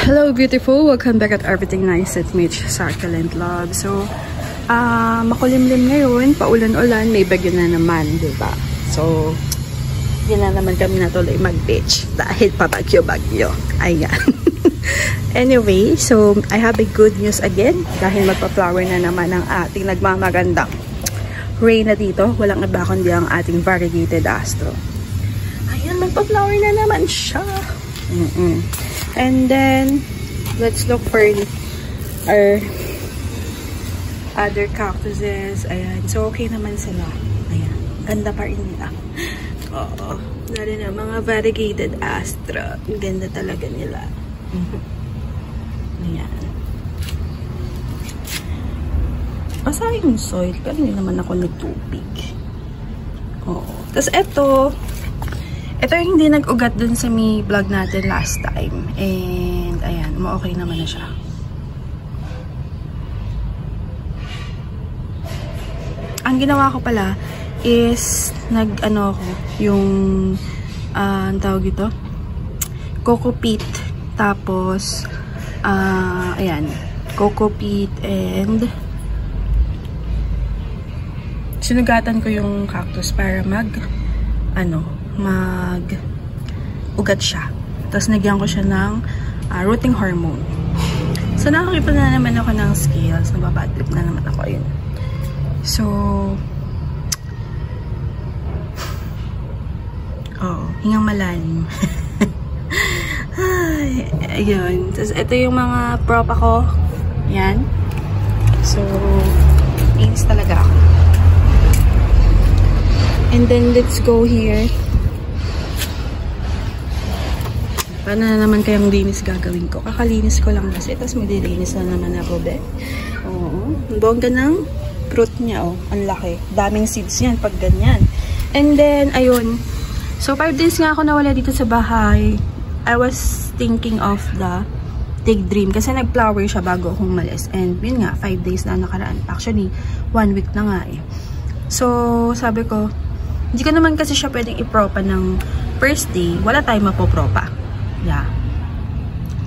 Hello beautiful! Welcome back at Everything Nice at Mitch Succulent Love. So, makulimlim ngayon, paulan-ulan, may bagyo na naman, diba? So, yun na naman kami natuloy mag-beach dahil pabagyo-bagyo. Ayan. Anyway, so, I have a good news again dahil magpa-flower na naman ang ating nagmamagandang Reyna dito. Walang iba kundi ang ating variegated astro. Ayan, magpa-flower na naman siya. And then, let's look for our other cactuses. Ayan. So, okay naman sila. Ayan. Ganda pa rin nila. Oo. Lalo na mga variegated astra. Ganda talaga nila. Ayan. Basa yung soil. Pero hindi naman ako nagtubig. Oo. Tapos, ito yung hindi nag-ugat dun sa may vlog natin last time. And, ayan, okay naman na siya. Ang ginawa ko pala is, nag-ano ako, yung, ang tawag ito? Coco peat. Tapos, ayan, coco peat and, sinugatan ko yung cactus para mag-ugat siya. Tapos nagyan ko siya ng rooting hormone. So, nakakita na naman ako ng scales. Nababadlip na naman ako. Ayun. So, hingang malalim. Ay, ayun. Tapos, ito yung mga prop ako. Yan. So, means talaga ako. And then, let's go here. Paano na naman kayang linis gagawin ko? Kakalinis ko lang kasi. Tapos maglilinis na naman ako, be. Oo. Bongga ng fruit niya, oh. Ang laki. Daming seeds yan pag ganyan. And then, ayun. So, 5 days nga ako nawala dito sa bahay. I was thinking of the Big Dream. Kasi nag-flower siya bago akong umalis. And yun nga, 5 days na nakaraan. Actually, 1 week na nga eh. So, sabi ko, hindi ko naman kasi siya pwedeng ipropa ng first day. Wala tayong mapopropa. Yeah.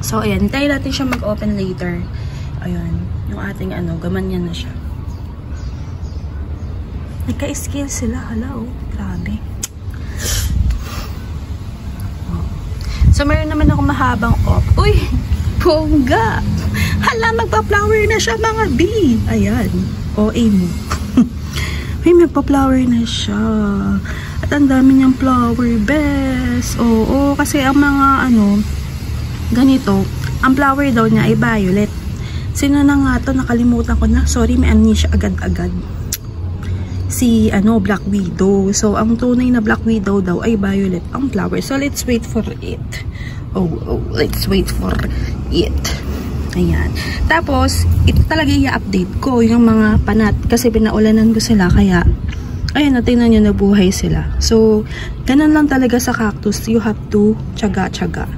So, ayan. Hintayin natin siya mag-open later. Ayun. Yung ating gamanyan na siya. Nagka-scale sila. Hala, oh. Grabe. Oh. So, meron naman ako mahabang off. Uy! Bongga! Hala, magpa-flower na siya, mga B! Ayan. OA mo. May magpa-flower na siya. At ang dami niyang flower, best. Oo, kasi ang mga ganito, ang flower daw niya ay violet. Sino na nga to? Nakalimutan ko na. Sorry, may amnesia agad-agad. Si, Black Widow. So, ang tunay na Black Widow daw ay violet ang flower. So, let's wait for it. Let's wait for it. Ayan. Tapos, ito talaga i-update ko yung mga panat. Kasi pinaulanan ko sila. Kaya, ayun, natingnan nyo, nabuhay sila. So, ganun lang talaga sa cactus. You have to tiyaga-tiyaga.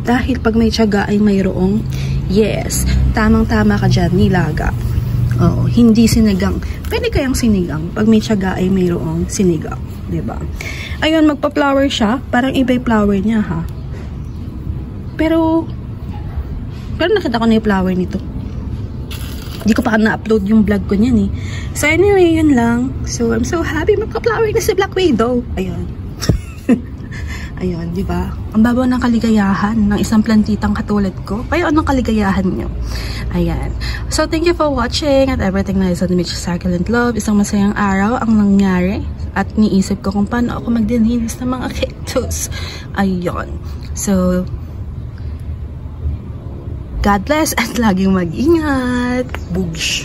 Dahil pag may tiyaga ay mayroong, yes, tamang-tama ka dyan, nilaga. Oo, hindi sinigang. Pwede kayang sinigang. Pag may tiyaga ay mayroong sinigang. Diba? Ayun, magpa-flower siya. Parang iba yung flower niya, ha? Pero nakita ko na yung flower nito. Hindi ko pa na-upload yung vlog ko niyan eh. So anyway, yun lang. So I'm so happy magka-flower na si Black Widow. Ayun. Ayun, di ba? Ang babaw ng kaligayahan ng isang plantitang katulad ko. Kayo, anong kaligayahan nyo? Ayan. So thank you for watching at Everything Nice at Mitch Succulent Love. Isang masayang araw ang nangyari. At niisip ko kung paano ako magdininis ng mga cactus. Ayun. So, God bless at laging mag-ingat. Boosh!